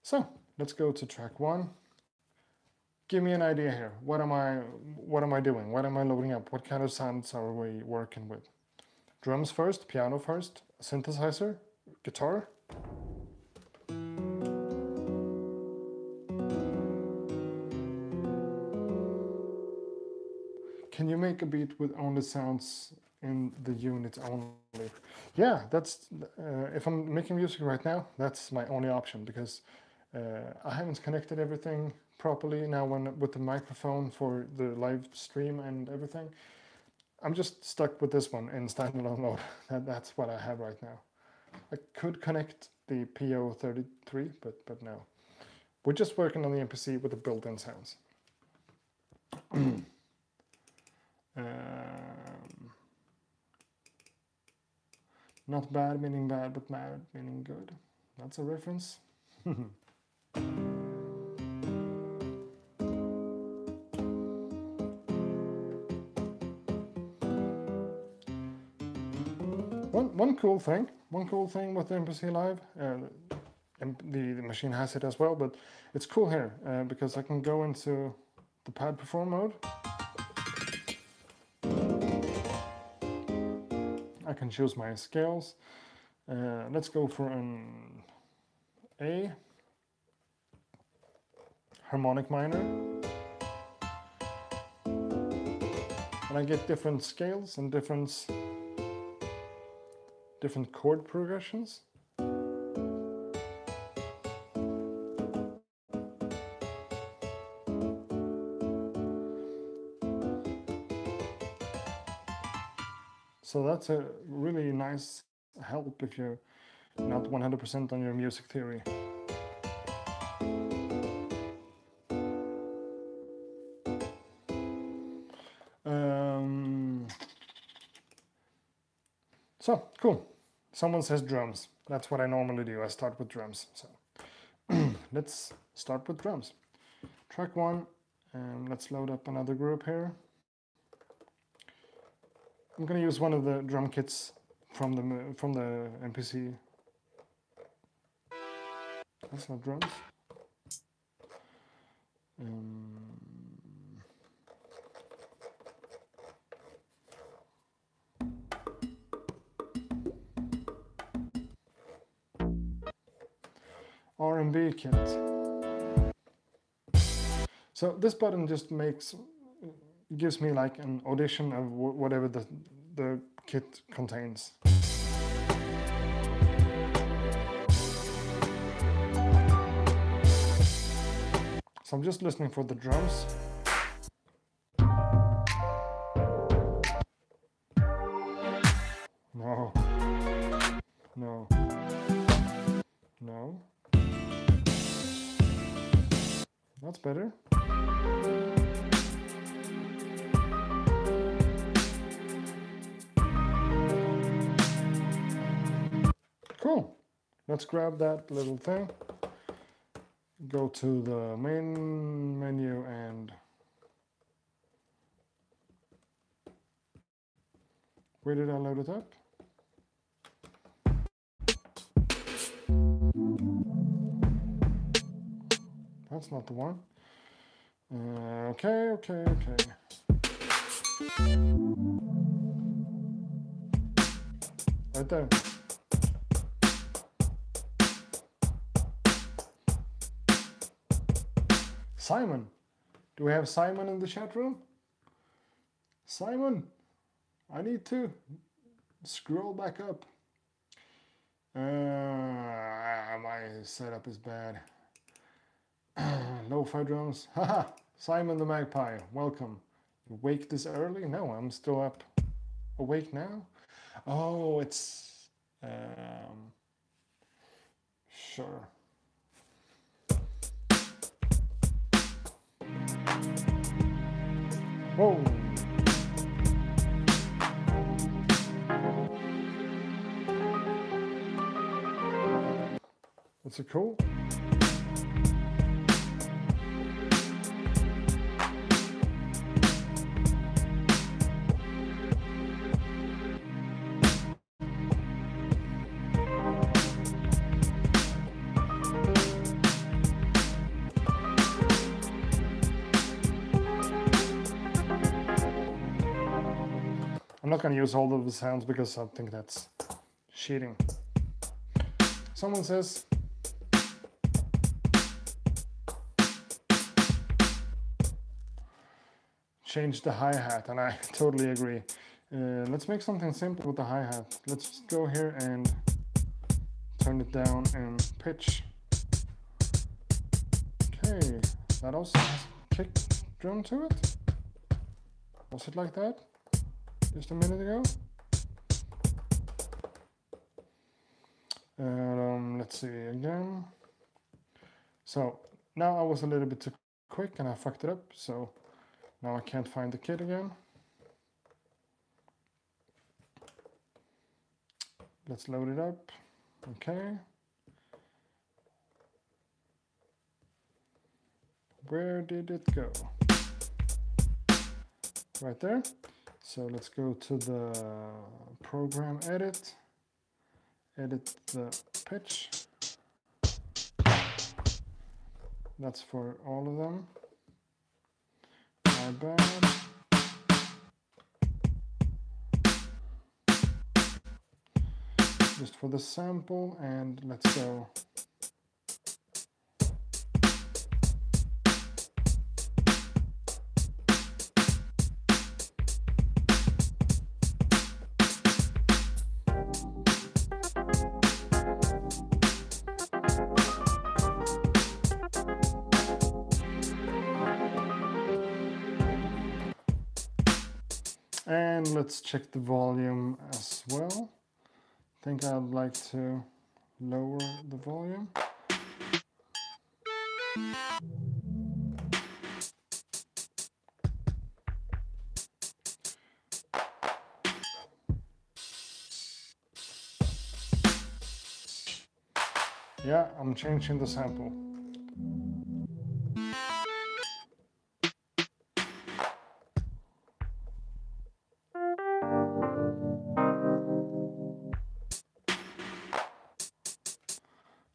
A: So let's go to track 1. Give me an idea here. What am I doing? What am I loading up? What kind of sounds are we working with? Drums first, piano first, synthesizer, guitar. Can you make a beat with only sounds in the unit only? Yeah, that's if I'm making music right now, that's my only option, because I haven't connected everything properly now with the microphone for the live stream and everything. I'm just stuck with this one in standalone mode. That's what I have right now. I could connect the PO33, but no. We're just working on the MPC with the built-in sounds. Not bad meaning bad, but mad meaning good. That's a reference. One cool thing with the MPC Live, the machine has it as well, but it's cool here because I can go into the pad perform mode. I can choose my scales. Let's go for an A, harmonic minor. And I get different scales and different chord progressions. So that's a really nice help if you're not 100% on your music theory. So, cool. Someone says drums. That's what I normally do. I start with drums. So let's start with drums. Track 1, and let's load up another group here. I'm going to use one of the drum kits from the MPC. That's not drums. R&B kit. So this button just gives me like an audition of whatever the kit contains. So I'm just listening for the drums. No. No. No. That's better. Cool. Let's grab that little thing. go to the main menu and where did I load it up? That's not the one. Okay. Right there. Simon. Do we have Simon in the chat room? Simon, I need to scroll back up. My setup is bad. Lo-fi drums. Haha, Simon the Magpie, welcome. You wake this early? No, I'm still up. Awake now? Oh, it's... sure. Whoa! Is it cool? I'm not going to use all of the sounds because I think that's cheating. Someone says, change the hi-hat, and I totally agree. Let's make something simple with the hi-hat. Let's just go here and turn it down and pitch. Okay, that also has a kick drum to it. Was it like that just a minute ago? Let's see again. So now I was a little bit too quick and I fucked it up, so now I can't find the kit again. Let's load it up. Okay. Where did it go? Right there. So let's go to the program edit. Edit the pitch. That's for all of them. My bad. Just for the sample, and let's go. And let's check the volume as well. I think I'd like to lower the volume. Yeah, I'm changing the sample.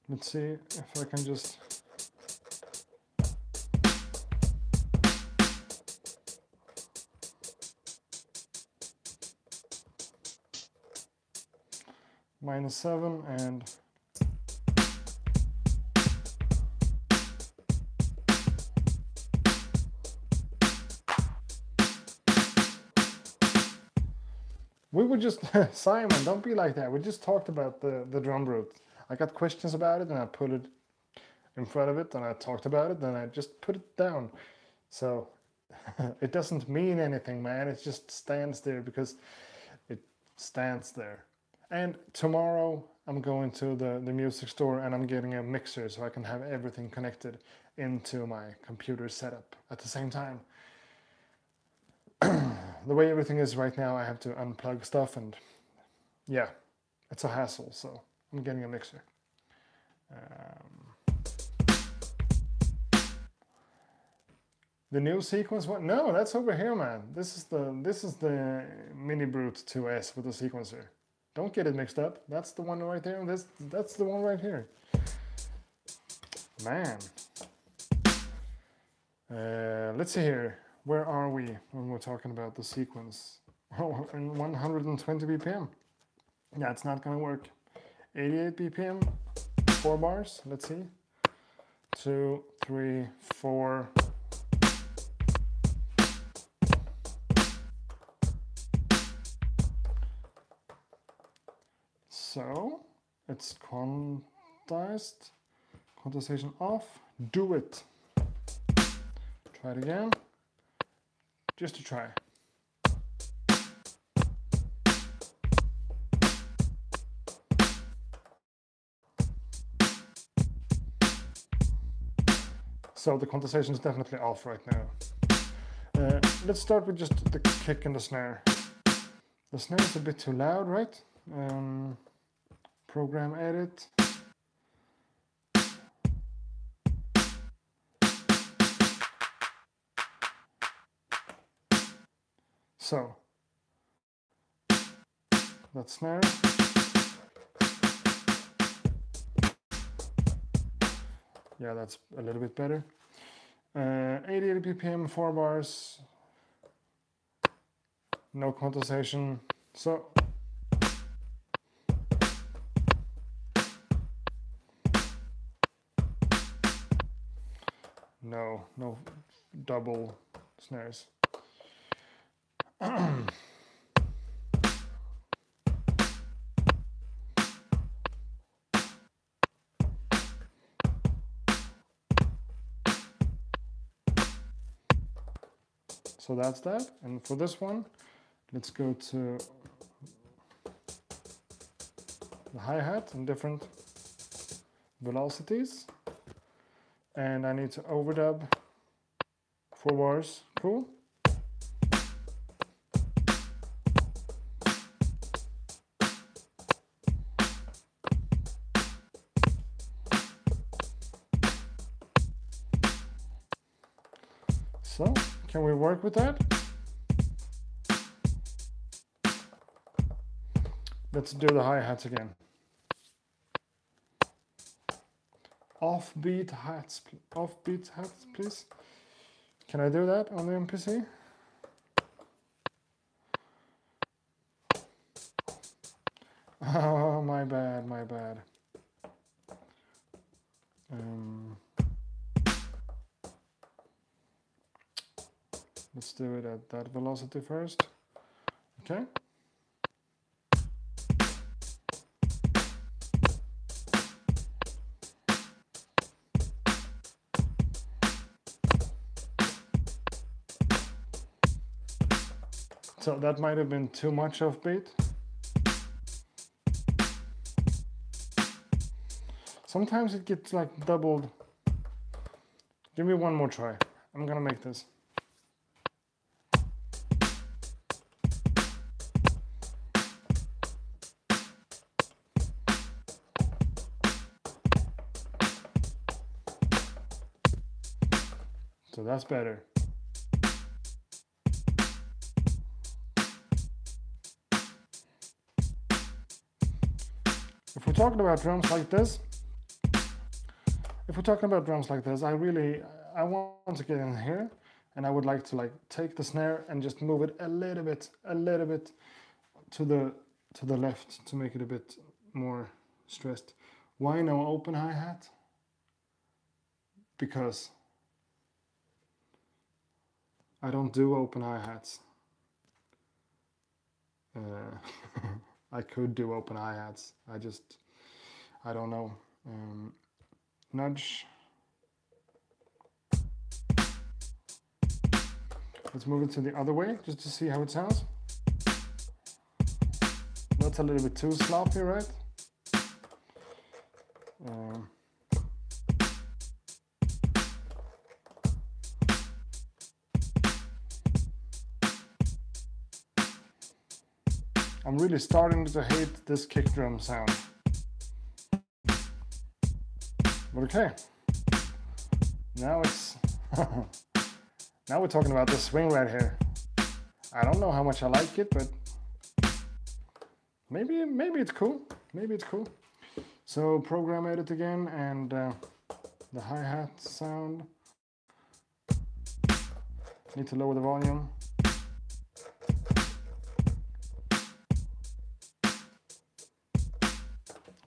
A: Let's see if I can just... -7 and... We would just... Simon, don't be like that. We just talked about the drum root. I got questions about it and I put it in front of it and I talked about it and I just put it down. So it doesn't mean anything, man. It just stands there because it stands there. And tomorrow I'm going to the music store and I'm getting a mixer so I can have everything connected into my computer setup at the same time. The way everything is right now, I have to unplug stuff and yeah, it's a hassle, so I'm getting a mixer. The new sequence one? No, that's over here, man. This is the Mini Brute 2S with the sequencer. Don't get it mixed up. That's the one right there. That's the one right here. Man. Let's see here. Where are we when we're talking about the sequence? Oh, in 120 BPM. Yeah, it's not gonna work. 88 BPM, 4 bars. Let's see. 2, 3, 4. So it's quantized, quantization off, do it. Try it again, just to try. So the quantization is definitely off right now. Let's start with just the kick and the snare. The snare is a bit too loud, right? Program edit. So, that snare. Yeah, that's a little bit better. 88 BPM, 4 bars. No quantization. So, no double snares. So that's that. And for this one, let's go to the hi-hat in different velocities. And I need to overdub 4 bars. Cool. So, can we work with that? Let's do the hi-hats again. Offbeat hats, please. Can I do that on the MPC? Oh, my bad. Let's do it at that velocity first. Okay. So that might have been too much offbeat. Sometimes it gets like doubled. Give me one more try. I'm gonna make this. So that's better. If we're talking about drums like this, I want to get in here, and I would like to like take the snare and just move it a little bit to the left to make it a bit more stressed. Why no open hi-hat? Because I don't do open hi-hats. I could do open hi-hats. I don't know. Nudge. Let's move it to the other way just to see how it sounds. That's a little bit too sloppy, right? I'm really starting to hate this kick drum sound. But okay, now it's Now we're talking about the swing right here. I don't know how much I like it, but maybe it's cool. Maybe it's cool. So program edit again, and the hi-hat sound. Need to lower the volume.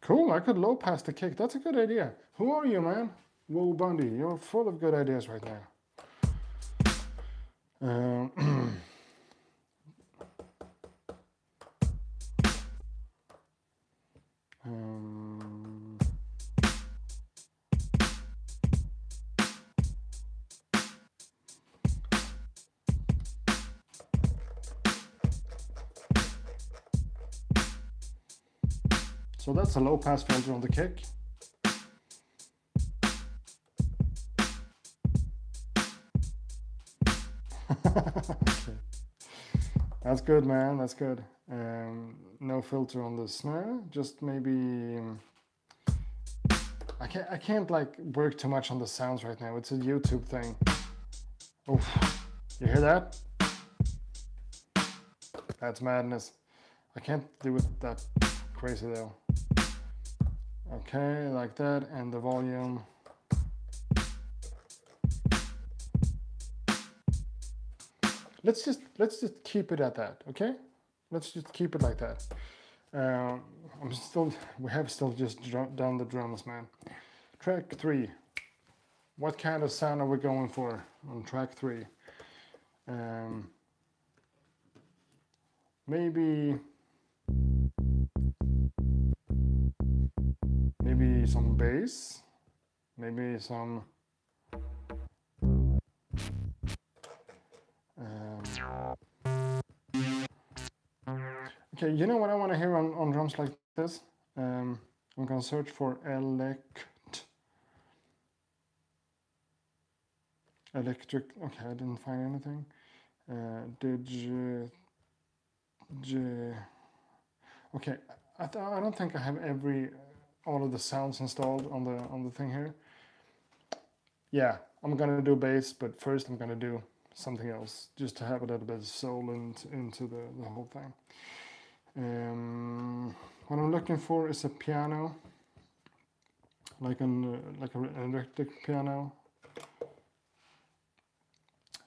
A: Cool, I could low pass the kick. That's a good idea. Who are you, man? Whoa, Bundy, you're full of good ideas right now. So that's a low pass filter on the kick. Okay. That's good, man. That's good. No filter on the snare. Just maybe. I can't like work too much on the sounds right now. It's a YouTube thing. Oh, you hear that? That's madness. I can't do it that crazy though. Okay, like that, and the volume. Let's just keep it at that, okay? Let's just keep it like that. We have still just done the drums, man. Track 3. What kind of sound are we going for on track 3? Maybe some bass, maybe some okay, you know what I want to hear on drums like this? I'm gonna search for electric. Okay, I didn't find anything. Okay, I don't think I have all of the sounds installed on the thing here. Yeah, I'm gonna do bass, but first I'm gonna do something else just to have a little bit of soul into the whole thing. What I'm looking for is a piano, like an electric piano.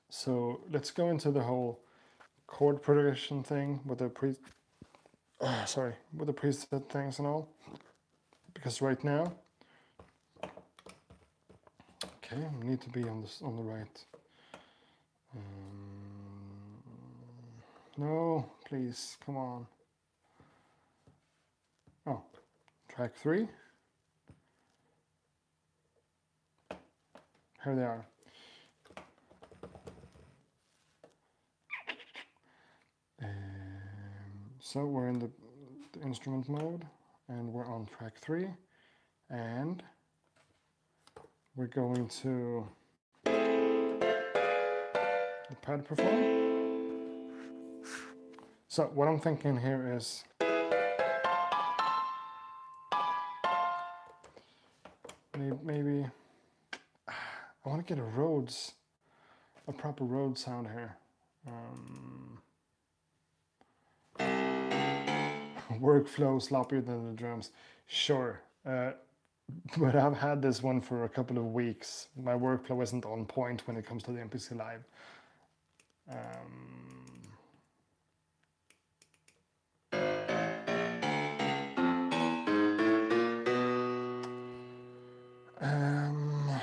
A: So let's go into the whole chord progression thing with the preset things and all. Because right now, okay, I need to be on the right. No, please, come on. Oh, track 3. Here they are. So we're in the instrument mode, and we're on track 3, and we're going to the pad perform. So what I'm thinking here is maybe I want to get a proper Rhodes sound here. Workflow sloppier than the drums. Sure, but I've had this one for a couple of weeks. My workflow isn't on point when it comes to the MPC Live.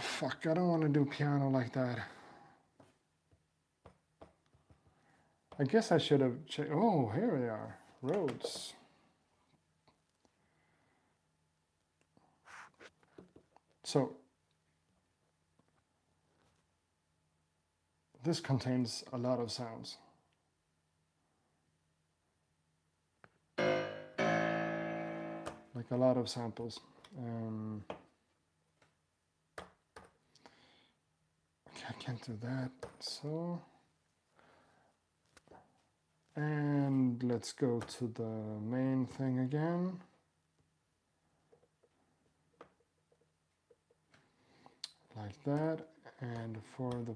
A: Fuck, I don't want to do piano like that. I guess I should have checked. Oh, here they are. Rhodes. So this contains a lot of sounds. Like a lot of samples. Okay, I can't do that. So, and let's go to the main thing again. Like that. And for the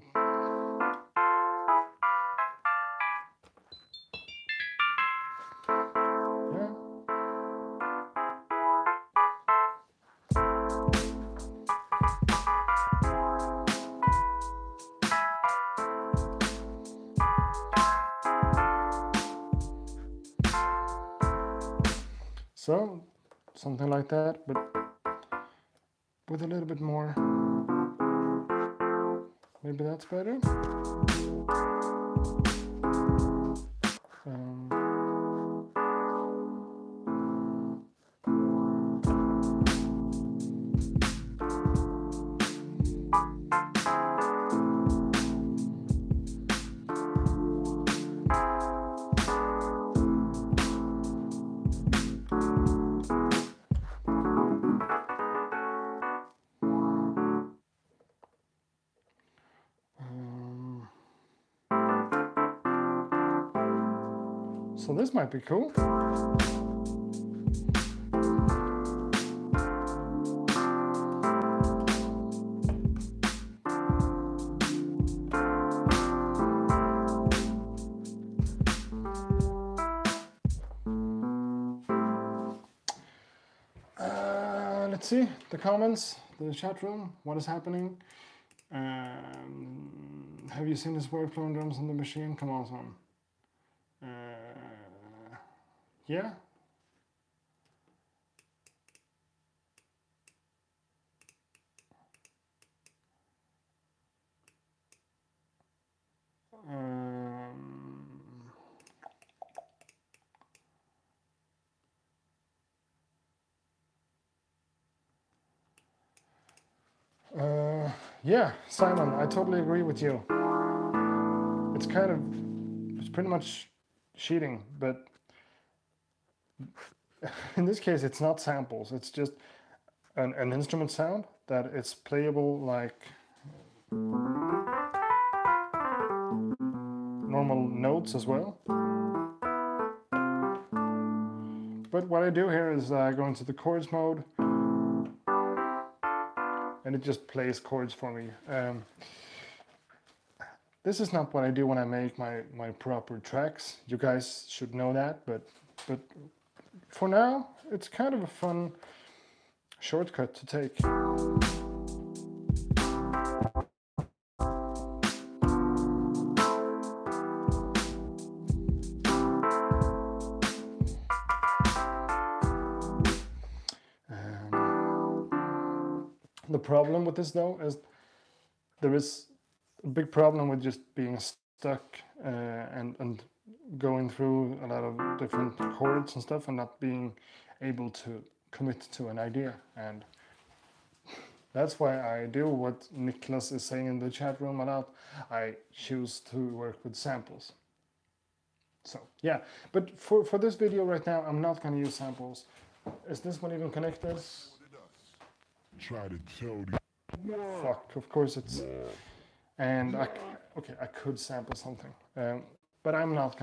A: So something like that, but with a little bit more. Maybe that's better. So this might be cool. Let's see the comments, the chat room, what is happening. Have you seen this workflow in drums on the machine? Come on, son. Yeah. Yeah, Simon, I totally agree with you. It's pretty much cheating, but in this case, it's not samples. It's just an instrument sound that is playable like normal notes as well. But what I do here is go into the chords mode, and it just plays chords for me. This is not what I do when I make my proper tracks. You guys should know that, but for now, it's kind of a fun shortcut to take. The problem with this though is there is a big problem with just being stuck and going through a lot of different chords and stuff and not being able to commit to an idea. And that's why I do what Niklas is saying in the chat room a lot. I choose to work with samples. So yeah, but for this video right now, I'm not going to use samples. Is this one even connected?
B: Try to tell you.
A: Fuck, of course it's... And okay, I could sample something, but I'm not gonna